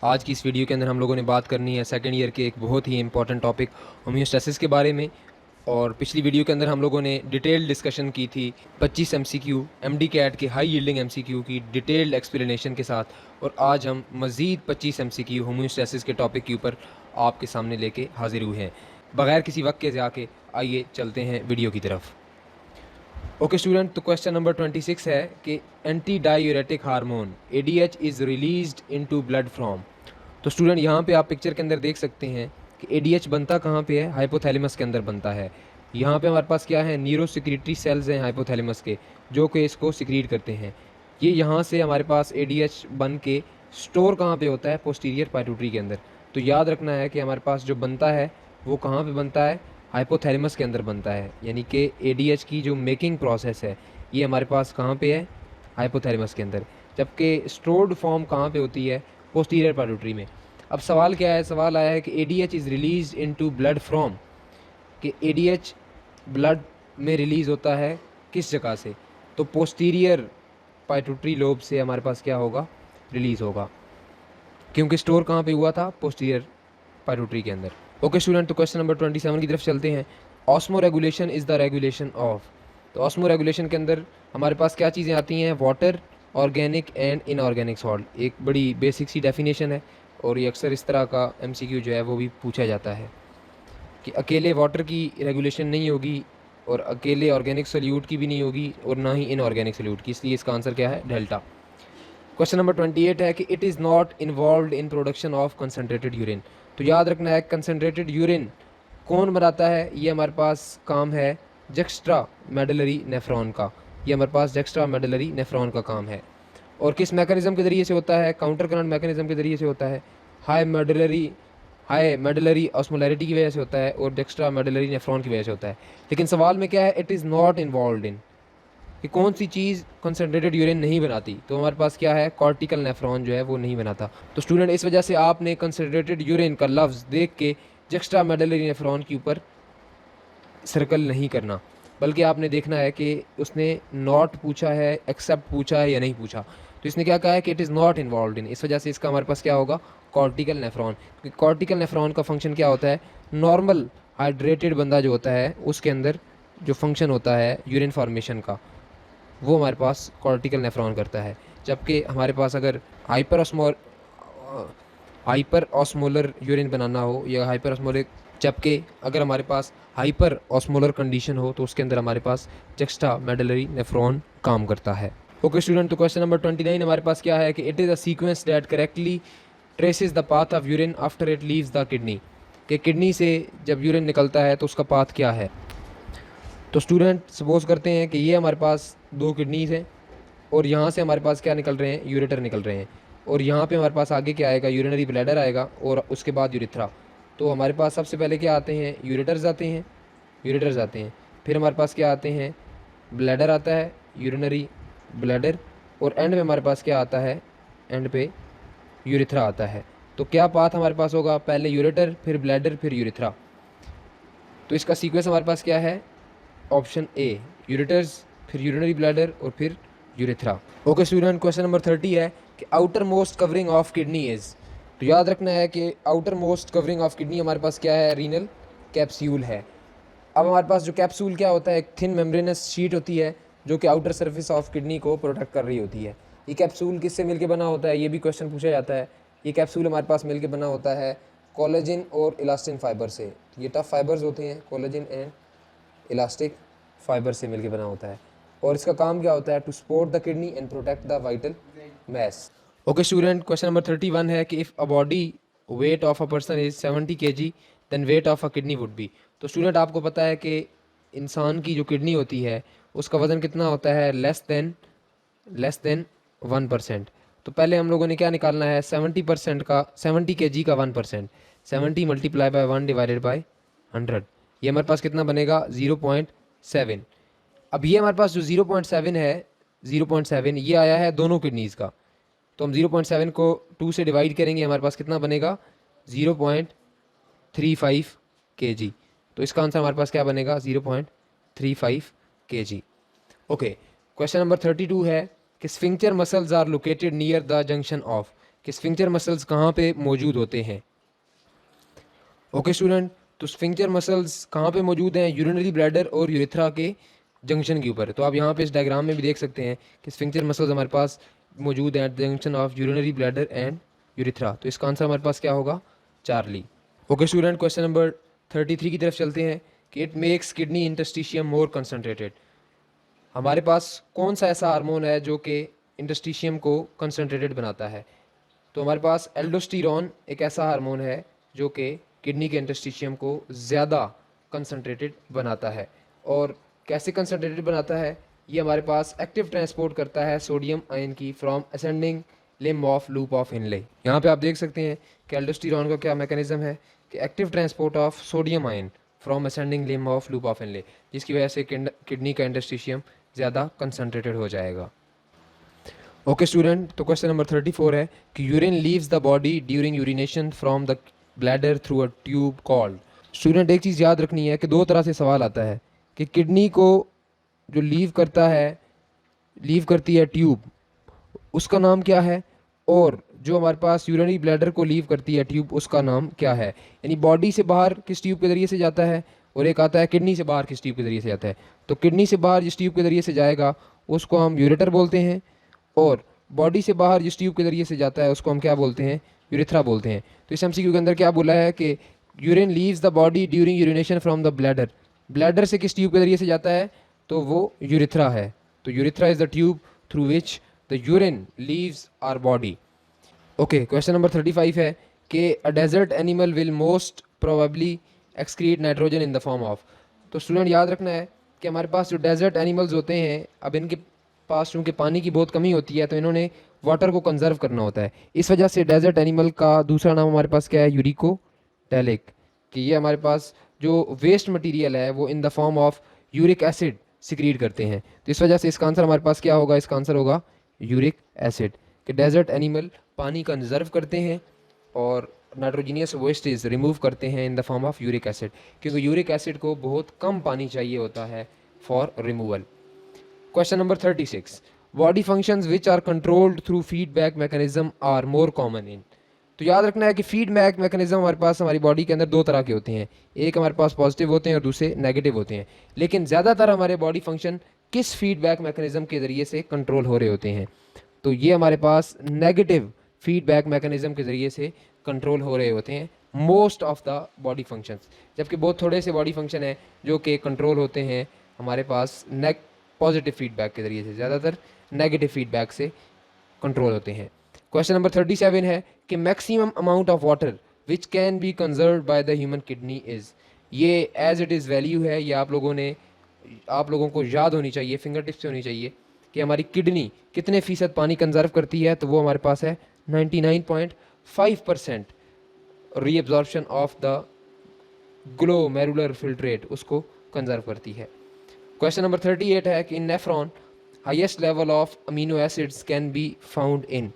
आज की इस वीडियो के अंदर हम लोगों ने बात करनी है सेकेंड ईयर के एक बहुत ही इंपॉर्टेंट टॉपिक होम्योस्टैसिस के बारे में। और पिछली वीडियो के अंदर हम लोगों ने डिटेल्ड डिस्कशन की थी 25 एमसीक्यू एमडी कैट के हाई यील्डिंग एमसीक्यू की डिटेल्ड एक्सप्लेनेशन के साथ। और आज हम मज़ीद 25 एमसीक्यू होम्योस्टैसिस के टॉपिक के ऊपर आपके सामने लेके हाजिर हुए हैं। बगैर किसी वक्त के जाके आइए चलते हैं वीडियो की तरफ। ओके स्टूडेंट, तो क्वेश्चन नंबर 26 है कि anti diuretic hormone ADH is released into blood from. तो स्टूडेंट यहाँ पे आप पिक्चर के अंदर देख सकते हैं कि ADH बनता कहाँ पे है, हाइपोथैलेमस के अंदर बनता है। यहाँ पे हमारे पास क्या है, न्यूरो सिक्रीटरी सेल्स हैं हाइपोथैलेमस के जो कि इसको सिक्रीट करते हैं। ये यहाँ से हमारे पास ADH बन के स्टोर कहाँ पे होता है, पोस्टीरियर पाइट्यूटरी के अंदर। तो याद रखना है कि हमारे पास जो बनता है वो कहाँ पे बनता है, हाइपोथैलेमस के अंदर बनता है। यानी कि ADH की जो मेकिंग प्रोसेस है ये हमारे पास कहाँ पे है, हाइपोथैलेमस के अंदर। जबकि स्टोर्ड फॉर्म कहाँ पे होती है, पोस्टीरियर पाइट्यूटरी में। अब सवाल क्या है, सवाल आया है कि ADH is release into blood from, कि ADH ब्लड में रिलीज़ होता है किस जगह से, तो पोस्टीरियर पाइट्यूटरी लोब से हमारे पास क्या होगा, रिलीज़ होगा। क्योंकि स्टोर कहाँ पे हुआ था, पोस्टीरियर पाइट्यूटरी के अंदर। ओके स्टूडेंट, तो क्वेश्चन नंबर 27 की तरफ चलते हैं। Osmo regulation is the regulation of. तो ऑस्मो रेगुलेशन के अंदर हमारे पास क्या चीज़ें आती हैं, water, organic and inorganic salt. एक बड़ी बेसिक सी डेफिनेशन है और ये अक्सर इस तरह का MCQ जो है वो भी पूछा जाता है कि अकेले वाटर की रेगुलेशन नहीं होगी और अकेले ऑर्गेनिक सोल्यूट की भी नहीं होगी और ना ही इनऑर्गेनिक सोल्यूट की, इसलिए इसका आंसर क्या है, डेल्टा। क्वेश्चन नंबर 28 है कि it is not involve in production of concentrated urine. तो याद रखना है कंसनट्रेटेड यूरिन कौन बनाता है, ये हमारे पास काम है जक्स्ट्रा मेडुलरी नेफ्रॉन का। ये हमारे पास जक्स्ट्रा मेडुलरी नेफ्रॉन का काम है। और किस मैकेनिज्म के ज़रिए से होता है, काउंटर करंट मैकेनिज्म के ज़रिए से होता है। हाई मेडुलरी ऑस्मोलैरिटी की वजह से होता है और जक्स्ट्रा मेडुलरी नेफ्रॉन की वजह से होता है। लेकिन सवाल में क्या है, it is not involve in, कि कौन सी चीज़ कंसनट्रेटेड यूरिन नहीं बनाती। तो हमारे पास क्या है, कॉर्टिकल नेफ्रॉन जो है वो नहीं बनाता। तो स्टूडेंट इस वजह से आपने कंसनट्रेटेड यूरिन का लफ्ज़ देख के जक्स्ट्रा मेडुलरी नेफ्रॉन के ऊपर सर्कल नहीं करना, बल्कि आपने देखना है कि उसने नॉट पूछा है, एक्सेप्ट पूछा है या नहीं पूछा। तो इसने क्या कहा है कि it is not involve in, इस वजह से इसका हमारे पास क्या होगा, कॉर्टिकल नेफ्रॉन। क्योंकि कॉर्टिकल नेफ्रॉन का फंक्शन क्या होता है, नॉर्मल हाइड्रेटेड बंदा जो होता है उसके अंदर जो फंक्शन होता है यूरिन फॉर्मेशन का, वो हमारे पास कॉर्टिकल नेफ्रॉन करता है। जबकि हमारे पास अगर हाइपर ऑस्मोलर यूरिन बनाना हो या हाइपर ऑस्मोलिक, जबकि अगर हमारे पास हाइपर ऑस्मोलर कंडीशन हो तो उसके अंदर हमारे पास जक्स्ट्रा मेडुलरी नेफ्रॉन काम करता है। ओके स्टूडेंट, तो क्वेश्चन नंबर 29 हमारे पास क्या है कि it is a sequence that correctly traces the path of urine after it leaves the kidney. कि किडनी से जब यूरिन निकलता है तो उसका पाथ क्या है। तो स्टूडेंट सपोज करते हैं कि ये हमारे पास दो किडनीज हैं और यहाँ से हमारे पास क्या निकल रहे हैं, यूरेटर निकल रहे हैं। और यहाँ पे हमारे पास आगे क्या आएगा, यूरिनरी ब्लैडर आएगा और उसके बाद यूरिथ्रा। तो हमारे पास सबसे पहले क्या आते हैं, यूरेटर्स आते हैं। फिर हमारे पास क्या आते हैं, ब्लैडर आता है, यूरिनरी ब्लैडर। और एंड में हमारे पास क्या आता है, एंड पे यूरिथ्रा आता है। तो क्या पाथ हमारे पास होगा, पहले यूरेटर, फिर ब्लैडर, फिर यूरिथ्रा। तो इसका सीक्वेंस हमारे पास क्या है, ऑप्शन ए, यूरेटर्स, फिर यूरिनरी ब्लैडर और फिर urethra. Okay student, question number 30 है कि outer most covering of kidney is. तो याद रखना है कि outer most covering of kidney हमारे पास क्या है, रीनल कैप्सूल है। अब हमारे पास जो कैप्सूल क्या होता है, एक थिन मेम्ब्रेनस शीट होती है जो कि आउटर सर्फेस ऑफ किडनी को प्रोटेक्ट कर रही होती है। ये कैप्सूल किससे मिलकर बना होता है, ये भी क्वेश्चन पूछा जाता है। ये कैप्सूल हमारे पास मिलकर बना होता है कोलेजन और इलास्टिन फाइबर से। ये टफ फाइबर्स होते हैं, कोलेजन एंड इलास्टिक फाइबर से मिलकर बना होता है। और इसका काम क्या होता है, to support the kidney and protect the vital mass. Okay student, question number 31 है कि if a body weight of a person is 70 kg then weight of a kidney would be. तो स्टूडेंट आपको पता है कि इंसान की जो किडनी होती है उसका वज़न कितना होता है, लेस देन 1%। तो पहले हम लोगों ने क्या निकालना है, 70% का, 70 kg का 1%, 70 मल्टीप्लाई बाय 1 डिवाइडेड बाय 100। ये हमारे पास कितना बनेगा, 0.7। अब ये हमारे पास जो 0.7 है, 0.7 ये आया है दोनों किडनीज़ का। तो हम 0.7 को 2 से डिवाइड करेंगे, हमारे पास कितना बनेगा, 0.35 kg। तो इसका आंसर हमारे पास क्या बनेगा, 0.35 kg। ओके, क्वेश्चन नंबर 32 है कि sphincter muscles are located near the junction of. कि स्फिंक्टर मसल्स कहाँ पे मौजूद होते हैं। ओके स्टूडेंट, तो स्फिंक्टर मसल्स कहाँ पे मौजूद हैं, यूरिनरी ब्लैडर और यूरेथ्रा के जंक्शन के ऊपर। तो आप यहाँ पे इस डायग्राम में भी देख सकते हैं कि स्फिंक्टर मसल्स हमारे पास मौजूद हैं at the junction of urinary bladder and urethra. तो इसका आंसर हमारे पास क्या होगा, Charlie. Okay student, question number 33 की तरफ चलते हैं कि it makes kidney interstitium more concentrated. हमारे पास कौन सा ऐसा हार्मोन है जो कि इंटरस्टिशियम को कंसनट्रेटेड बनाता है। तो हमारे पास एल्डोस्टेरोन एक ऐसा हार्मोन है जो कि किडनी के इंटरस्टिशियम को ज़्यादा कंसनट्रेटेड बनाता है। और कैसे कंसनट्रेटेड बनाता है, ये हमारे पास एक्टिव ट्रांसपोर्ट करता है सोडियम आयन की from ascending limb of loop of Henle. यहाँ पे आप देख सकते हैं कि एल्डोस्टेरोन का क्या मैकेनिज्म है कि active transport of sodium ion from ascending limb of loop of Henle, जिसकी वजह से किडनी का इंटरस्टिशियम ज़्यादा कंसनट्रेटेड हो जाएगा। ओके स्टूडेंट, तो क्वेश्चन नंबर 34 है कि urine leaves the body during urination from the bladder through a tube called. Student एक चीज़ याद रखनी है कि दो तरह से सवाल आता है कि किडनी को जो लीव करती है ट्यूब, उसका नाम क्या है, और जो हमारे पास यूरिनरी ब्लैडर को लीव करती है ट्यूब, उसका नाम क्या है। यानी बॉडी से बाहर किस ट्यूब के ज़रिए से जाता है, और एक आता है किडनी से बाहर किस ट्यूब के ज़रिए से जाता है। तो किडनी से बाहर जिस ट्यूब के ज़रिए से जाएगा उसको हम यूरेटर बोलते हैं, और बॉडी से बाहर जिस ट्यूब के ज़रिए से जाता है उसको हम क्या बोलते हैं, यूरेथ्रा बोलते हैं। तो इस एमसीक्यू के अंदर क्या बोला है कि urine leaves the body during urination from the bladder. Bladder से किस ट्यूब के ज़रिए से जाता है, तो वो यूरेथ्रा है। तो urethra is the tube through which the urine leaves our body. Okay, question number 35 है कि a desert animal will most probably excrete nitrogen in the form of. तो स्टूडेंट याद रखना है कि हमारे पास जो डेजर्ट एनिमल्स होते हैं, अब इनके पास चूँकि पानी की बहुत कमी होती है तो इन्होंने वाटर को कंजर्व करना होता है। इस वजह से डेजर्ट एनिमल का दूसरा नाम हमारे पास क्या है, यूरिकोडेलिक, कि ये हमारे पास जो वेस्ट मटेरियल है वो इन the form of uric acid secrete करते हैं। तो इस वजह से इसका आंसर हमारे पास क्या होगा, इसका आंसर होगा यूरिक एसिड, कि डेजर्ट एनिमल पानी कंजर्व करते हैं और नाइट्रोजीनियस वेस्टेज रिमूव करते हैं in the form of uric acid, क्योंकि यूरिक एसिड को बहुत कम पानी चाहिए होता है for removal. Question number 36, body functions which are controlled through feedback mechanism are more common in. तो याद रखना है कि फीडबैक मैकेनिज्म हमारे पास हमारी बॉडी के अंदर दो तरह के होते हैं, एक हमारे पास पॉजिटिव होते हैं और दूसरे नेगेटिव होते हैं। लेकिन ज़्यादातर हमारे बॉडी फंक्शन किस फीडबैक मैकेनिज्म के ज़रिए से कंट्रोल हो रहे होते हैं, तो ये हमारे पास नेगेटिव फीडबैक मैकेनिज्म के ज़रिए से कंट्रोल हो रहे होते हैं most of the body functions. जबकि बहुत थोड़े से बॉडी फंक्शन हैं जो कि कंट्रोल होते हैं हमारे पास पॉजिटिव फीडबैक के ज़रिए से, ज़्यादातर नेगेटिव फीडबैक से कंट्रोल होते हैं। क्वेश्चन नंबर 37 है कि maximum amount of water which can be conserve by the human kidney is. ये एज इट इज़ वैल्यू है, ये आप लोगों को याद होनी चाहिए, फिंगर टिप्स से होनी चाहिए कि हमारी किडनी कितने फ़ीसद पानी कंजर्व करती है। तो वो हमारे पास है 99.5% reabsorption of the glomerular filtrate, उसको कंजर्व करती है। क्वेश्चन नंबर 38 है कि in nephron highest level of amino acids can be found in.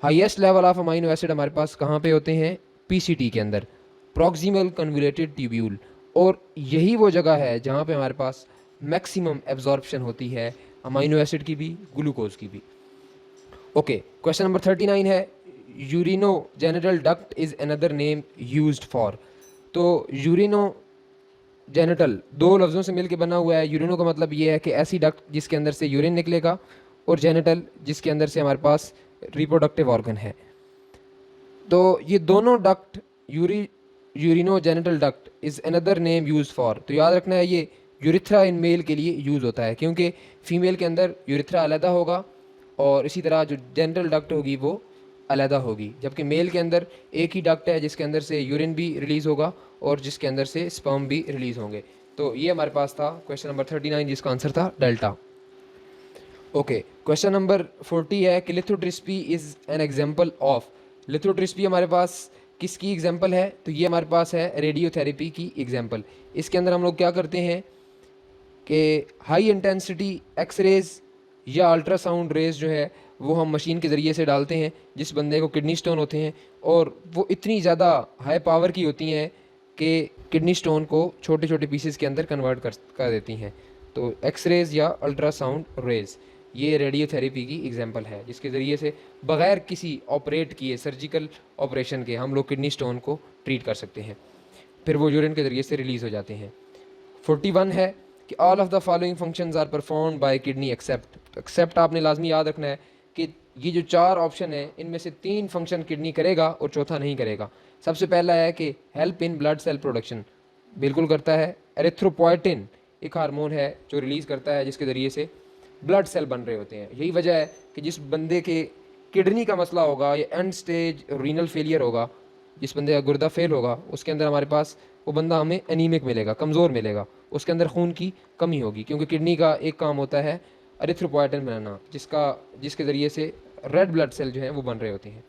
Highest level of amino acid हमारे पास कहाँ पे होते हैं, पीसीटी के अंदर, प्रॉक्सिमल कन्वोल्यूटेड ट्यूब्यूल, और यही वो जगह है जहाँ पे हमारे पास मैक्सिमम एब्जॉर्प्शन होती है अमीनो एसिड की भी, ग्लूकोज की भी। ओके, क्वेश्चन नंबर 39 है urinogenital duct is another name used for. तो यूरिनो जेनिटल दो लफ्ज़ों से मिलकर बना हुआ है। यूरिनो का मतलब ये है कि ऐसी डक्ट जिसके अंदर से यूरिन निकलेगा, और जेनिटल जिसके अंदर से हमारे पास रिप्रोडक्टिव ऑर्गन है। तो ये दोनों duct urinogenital duct is another name use for. तो याद रखना है ये यूरिथ्रा इन मेल के लिए यूज़ होता है, क्योंकि फीमेल के अंदर यूरिथ्रा अलहदा होगा और इसी तरह जो जेनिटल डक्ट होगी वो अलहदा होगी, जबकि मेल के अंदर एक ही डक्ट है जिसके अंदर से यूरिन भी रिलीज़ होगा और जिसके अंदर से स्पर्म भी रिलीज़ होंगे। तो ये हमारे पास था क्वेश्चन नंबर 39, जिसका आंसर था डेल्टा। ओके, क्वेश्चन नंबर 40 है कि lithotripsy is an example of. Lithotripsy हमारे पास किसकी एग्जांपल है, तो ये हमारे पास है रेडियोथेरेपी की एग्जांपल। इसके अंदर हम लोग क्या करते हैं कि हाई इंटेंसिटी एक्सरेज या अल्ट्रासाउंड रेज जो है वो हम मशीन के ज़रिए से डालते हैं जिस बंदे को किडनी स्टोन होते हैं, और वो इतनी ज़्यादा हाई पावर की होती हैं कि किडनी स्टोन को छोटे छोटे पीसेस के अंदर कन्वर्ट कर देती हैं। तो एक्सरेज या अल्ट्रासाउंड रेज, ये रेडियोथेरेपी की एग्जांपल है, जिसके ज़रिए से बग़ैर किसी ऑपरेट किए, सर्जिकल ऑपरेशन के हम लोग किडनी स्टोन को ट्रीट कर सकते हैं, फिर वो यूरिन के ज़रिए से रिलीज़ हो जाते हैं। 41 है कि all of the following functions are performed by kidney except. तो एक्सेप्ट आपने लाजमी याद रखना है कि ये जो 4 ऑप्शन है इनमें से 3 फंक्शन किडनी करेगा और चौथा नहीं करेगा। सबसे पहला है कि help in blood cell production, बिल्कुल करता है। एरिथ्रोपोइटिन एक हार्मोन है जो रिलीज़ करता है, जिसके ज़रिए से ब्लड सेल बन रहे होते हैं। यही वजह है कि जिस बंदे के किडनी का मसला होगा या एंड स्टेज रीनल फेलियर होगा, जिस बंदे का गुर्दा फेल होगा, उसके अंदर हमारे पास वो बंदा हमें एनीमिक मिलेगा, कमज़ोर मिलेगा, उसके अंदर खून की कमी होगी, क्योंकि किडनी का एक काम होता है एरिथ्रोपोइटिन बनाना, जिसके ज़रिए से रेड ब्लड सेल जो है वो बन रहे होते हैं।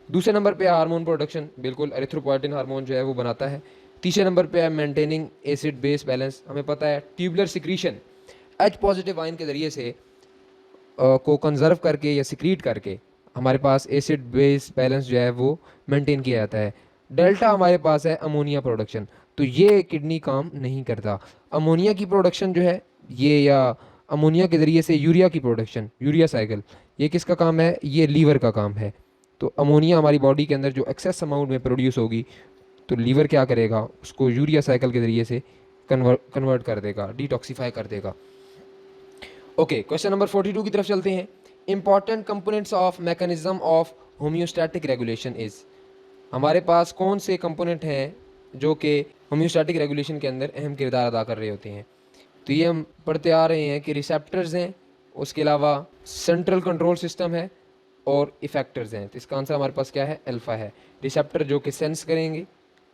दूसरे नंबर पे हार्मोन प्रोडक्शन, बिल्कुल एरिथ्रोपोइटिन हार्मोन जो है वो बनाता है। तीसरे नंबर पे है मेंटेनिंग एसिड बेस बैलेंस, हमें पता है tubular secretion H positive ion के ज़रिए से को कंजर्व करके या सिक्रीट करके हमारे पास एसिड बेस बैलेंस जो है वो मेंटेन किया जाता है। डेल्टा हमारे पास है अमोनिया प्रोडक्शन, तो ये किडनी काम नहीं करता। अमोनिया की प्रोडक्शन जो है ये, या अमोनिया के ज़रिए से यूरिया की प्रोडक्शन, यूरिया साइकिल, ये किसका काम है? ये लीवर का काम है। तो अमोनिया हमारी बॉडी के अंदर जो एक्सेस अमाउंट में प्रोड्यूस होगी, तो लीवर क्या करेगा? उसको यूरिया साइकिल के ज़रिए से कन्वर्ट कर देगा, डिटॉक्सीफाई कर देगा। ओके, क्वेश्चन नंबर 42 की तरफ चलते हैं। Important components of mechanism of homeostatic regulation is, हमारे पास कौन से कंपोनेंट हैं जो कि होम्योस्टैटिक रेगुलेशन के अंदर अहम किरदार अदा कर रहे होते हैं? तो ये हम पढ़ते आ रहे हैं कि रिसेप्टर्स हैं, उसके अलावा सेंट्रल कंट्रोल सिस्टम है और इफेक्टर्स हैं। तो इसका आंसर हमारे पास क्या है? अल्फा है। रिसेप्टर जो कि सेंस करेंगे,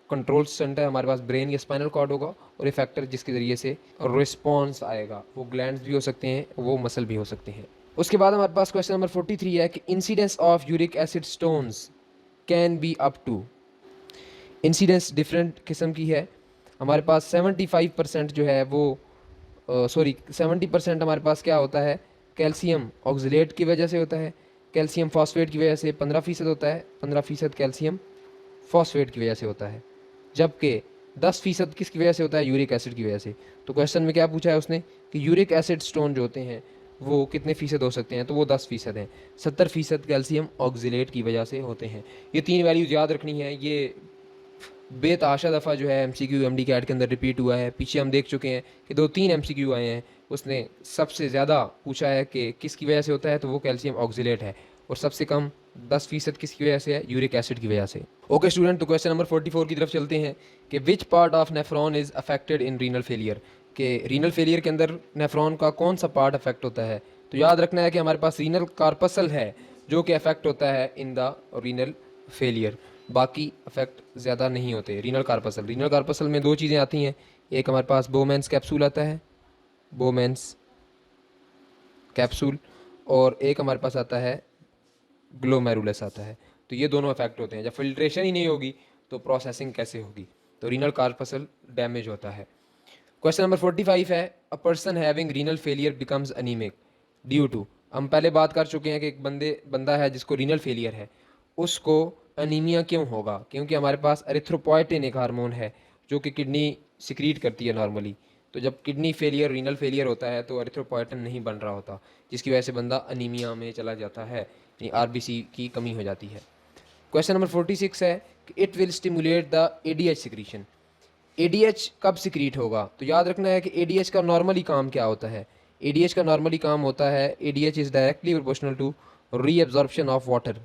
कंट्रोल सेंटर हमारे पास ब्रेन या स्पाइनल कॉर्ड होगा, और इफेक्टर जिसके ज़रिए से रिस्पॉन्स आएगा, वो ग्लैंड्स भी हो सकते हैं, वो मसल भी हो सकते हैं। उसके बाद हमारे पास क्वेश्चन नंबर 43 है कि incidence of uric acid stones can be up to. Incidence different किस्म की है। हमारे पास 75% जो है वो 70% हमारे पास क्या होता है? कैल्शियम ऑक्सलेट की वजह से होता है। कैल्शियम फॉस्फेट की वजह से 15% होता है, 15% कैल्शियम फॉस्फेट की वजह से होता है, जबकि 10% किसकी वजह से होता है? यूरिक एसिड की वजह से। तो क्वेश्चन में क्या पूछा है उसने कि यूरिक एसिड स्टोन जो होते हैं वो कितने फ़ीसद हो सकते हैं? तो वो 10% हैं। 70% कैल्शियम ऑक्सलेट की वजह से होते हैं। ये 3 वैल्यूज़ याद रखनी है। ये बेतहाशा दफ़ा जो है MCQ MD कैट के अंदर रिपीट हुआ है। पीछे हम देख चुके हैं कि 2-3 MCQ आए हैं, उसने सबसे ज़्यादा पूछा है कि किसकी वजह से होता है, तो वो कैल्शियम ऑक्सलेट है, और सबसे कम 10% किसकी वजह से है? यूरिक एसिड की वजह से। ओके स्टूडेंट, तो क्वेश्चन नंबर 44 की तरफ चलते हैं कि which part of nephron is affected in renal failure, कि रीनल फेलियर के अंदर नेफ्रॉन का कौन सा पार्ट अफेक्ट होता है? तो याद रखना है कि हमारे पास रीनल कार्पसल है जो कि अफेक्ट होता है इन द रीनल फेलियर, बाकी अफेक्ट ज़्यादा नहीं होते। रीनल कार्पसल में 2 चीज़ें आती हैं, एक हमारे पास बोमेंस कैप्सूल आता है, बोमेंस कैप्सूल, और एक हमारे पास आता है ग्लोमेरुलस आता है। तो ये दोनों अफेक्ट होते हैं। जब फिल्ट्रेशन ही नहीं होगी तो प्रोसेसिंग कैसे होगी? तो रीनल कार्पसल डैमेज होता है। क्वेश्चन नंबर 45 है a person having renal failure becomes anaemic due to. हम पहले बात कर चुके हैं कि एक बंदा है जिसको रीनल फेलियर है, उसको अनीमिया क्यों होगा? क्योंकि हमारे पास एरिथ्रोपोइटिन एक हार्मोन है जो कि किडनी सिक्रीट करती है नॉर्मली। तो जब किडनी फेलियर, रीनल फेलियर होता है तो एरिथ्रोपोइटिन नहीं बन रहा होता, जिसकी वजह से बंदा अनीमिया में चला जाता है, यानी RBC की कमी हो जाती है। क्वेश्चन नंबर 46 है कि it will stimulate the ADH secretion. ADH कब सिक्रीट होगा? तो याद रखना है कि ADH का नॉर्मली काम क्या होता है? ADH का नॉर्मली काम होता है, ADH is directly proportional to reabsorption of water,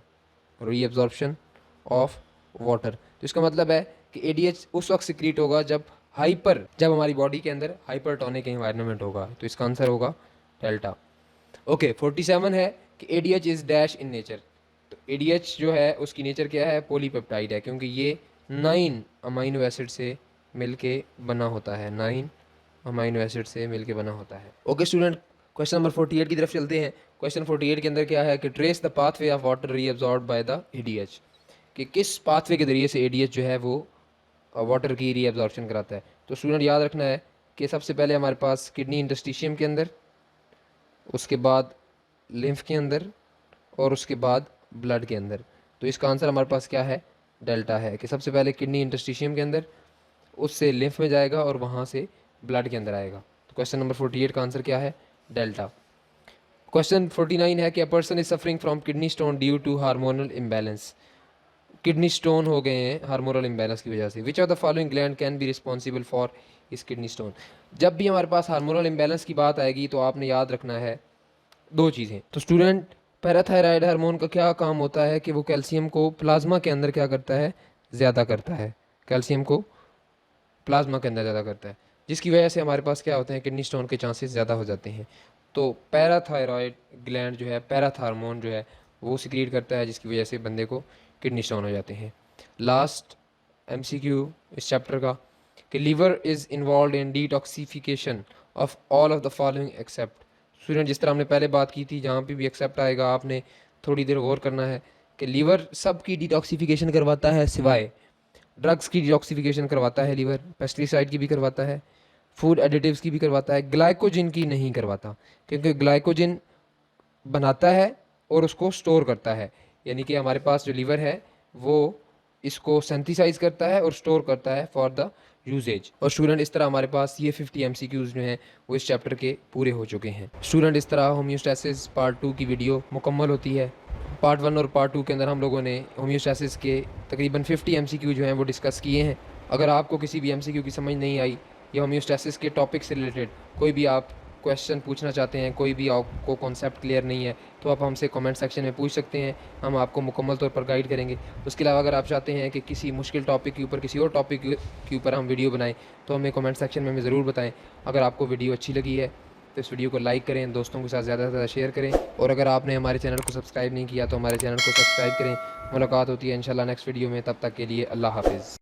reabsorption of water. तो इसका मतलब है कि ADH उस वक्त सिक्रीट होगा जब हमारी बॉडी के अंदर हाइपरटोनिक एनवायरनमेंट होगा। तो इसका आंसर होगा डेल्टा। ओके, 47 है कि ADH is dash in nature. तो ADH जो है उसकी नेचर क्या है? पॉलीपेप्टाइड है, क्योंकि ये 9 अमाइनो एसिड से मिलके बना होता है, 9 अमाइनो एसिड से मिलके बना होता है। ओके स्टूडेंट, क्वेश्चन नंबर 48 की तरफ चलते हैं। क्वेश्चन 48 के अंदर क्या है कि trace the pathway of water reabsorbed by the ADH, कि किस पाथवे के ज़रिए से ADH जो है वो वाटर की रीअब्जॉर्प्शन कराता है। तो स्टूडेंट याद रखना है कि सबसे पहले हमारे पास किडनी इंटरस्टिशियम के अंदर, उसके बाद लिम्फ के अंदर, और उसके बाद ब्लड के अंदर। तो इसका आंसर हमारे पास क्या है? डेल्टा है, कि सबसे पहले किडनी इंटरस्टिशियम के अंदर, उससे लिम्फ में जाएगा और वहाँ से ब्लड के अंदर आएगा। तो क्वेश्चन नंबर 48 का आंसर क्या है? डेल्टा। क्वेश्चन 49 है कि a person is suffering from kidney stone due to hormonal imbalance. Kidney stone हो गए हैं हार्मोनल इम्बैलेंस की वजह से। Which of the following gland can be responsible for इस किडनी स्टोन। जब भी हमारे पास हार्मोनल इम्बैलेंस की बात आएगी तो आपने याद रखना है दो चीज़ें। तो स्टूडेंट, पैराथायराइड हार्मोन का क्या काम होता है कि वो कैल्शियम को प्लाज्मा के अंदर क्या करता है, ज़्यादा करता है। कैल्शियम को प्लाज्मा के अंदर ज़्यादा करता है, जिसकी वजह से हमारे पास क्या होते हैं, किडनी स्टोन के चांसेस ज़्यादा हो जाते हैं। तो पैराथायराइड ग्लैंड जो है, पैराथ हार्मोन जो है वो सिक्रीट करता है, जिसकी वजह से बंदे को किडनी स्टोन हो जाते हैं। लास्ट MCQ इस चैप्टर का कि liver is involved in detoxification of all of the following except. Student, जिस तरह हमने पहले बात की थी, जहाँ पे भी एक्सेप्ट आएगा आपने थोड़ी देर गौर करना है कि लीवर सब की डिटॉक्सिफिकेशन करवाता है, सिवाय ड्रग्स की डिटॉक्सिफिकेशन करवाता है लीवर, पेस्टिसाइड की भी करवाता है, फूड एडिटिव्स की भी करवाता है, ग्लाइकोजन की नहीं करवाता, क्योंकि ग्लाइकोजन बनाता है और उसको स्टोर करता है। यानी कि हमारे पास जो लीवर है वो इसको सेंथिसाइज करता है और स्टोर करता है फॉर द यूजेज। और स्टूडेंट, इस तरह हमारे पास ये 50 MCQs जो हैं वो इस चैप्टर के पूरे हो चुके हैं। स्टूडेंट, इस तरह होम्योस्टैसिस पार्ट 2 की वीडियो मुकम्मल होती है। पार्ट 1 और पार्ट 2 के अंदर हम लोगों ने होम्योस्टैसिस के तकरीबन 50 MCQ जो हैं वो डिस्कस किए हैं। अगर आपको किसी भी MCQ की समझ नहीं आई या होम्योस्टैसिस के टॉपिक से रिलेटेड कोई भी आप क्वेश्चन पूछना चाहते हैं, कोई भी आपको कॉन्सेप्ट क्लियर नहीं है, तो आप हमसे कमेंट सेक्शन में पूछ सकते हैं, हम आपको मुकम्मल तौर पर गाइड करेंगे। उसके अलावा अगर आप चाहते हैं कि किसी मुश्किल टॉपिक के ऊपर, किसी और टॉपिक के ऊपर हम वीडियो बनाएं, तो हमें कमेंट सेक्शन में हमें ज़रूर बताएं। अगर आपको वीडियो अच्छी लगी है तो इस वीडियो को लाइक करें, दोस्तों के साथ ज़्यादा से ज़्यादा शेयर करें, और अगर आपने हमारे चैनल को सब्सक्राइब नहीं किया तो हमारे चैनल को सब्सक्राइब करें। मुलाकात होती है इंशाल्लाह नेक्स्ट वीडियो में, तब तक के लिए अल्लाह हाफिज़।